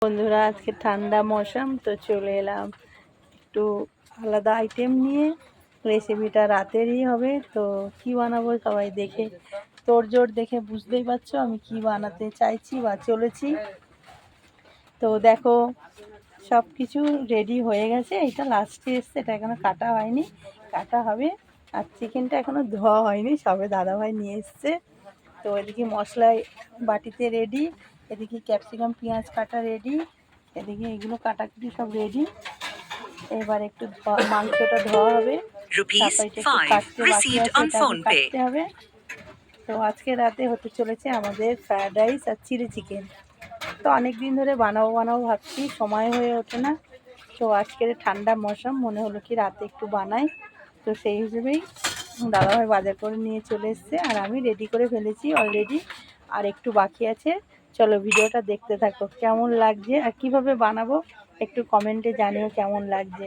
বন্ধুরা, আজকে ঠান্ডা মৌসুম তো চলে এলাম একটু আলাদা আইটেম নিয়ে। রেসিপিটা রাতেরই হবে, তো কি বানাবো সবাই দেখে তোড়জোড় দেখে বুঝতেই পারছো আমি কি বানাতে চাইছি বা চলেছি। তো দেখো সব কিছু রেডি হয়ে গেছে, এটা লাস্টে এসছে, এটা এখনো কাটা হয়নি, কাটা হবে। আর চিকেনটা এখনো ধোয়া হয়নি, সবে দাদাভাই নিয়ে এসছে। তো এদিকে মশলায় বাটিতে রেডি, এদিকে ক্যাপসিকাম পেঁয়াজ কাটা রেডি, এদিকে এগুলো কাটাকুটি সব রেডি। এবার একটু মাংসটা ধোয়া হবে, তারপর এটা একটু কাটতে বাকি আছে, এটা কাটতে হবে। তো আজকে রাতে হতে চলেছে আমাদের ফ্রায়েড রাইস আর চিলি চিকেন। তো অনেক দিন ধরে বানাবো ভাবছি, সময় হয়ে ওঠে না। তো আজকের ঠান্ডা মৌসুম মনে হলো কি রাতে একটু বানাই, তো সেই হিসেবেই দাদাভাই বাজার করে নিয়ে চলে এসছে আর আমি রেডি করে ফেলেছি অলরেডি। আর একটু বাকি আছে, চলো ভিডিওটা দেখতে থাকো। কেমন লাগছে আর কিভাবে বানাবো একটু কমেন্টে জানিও কেমন লাগছে।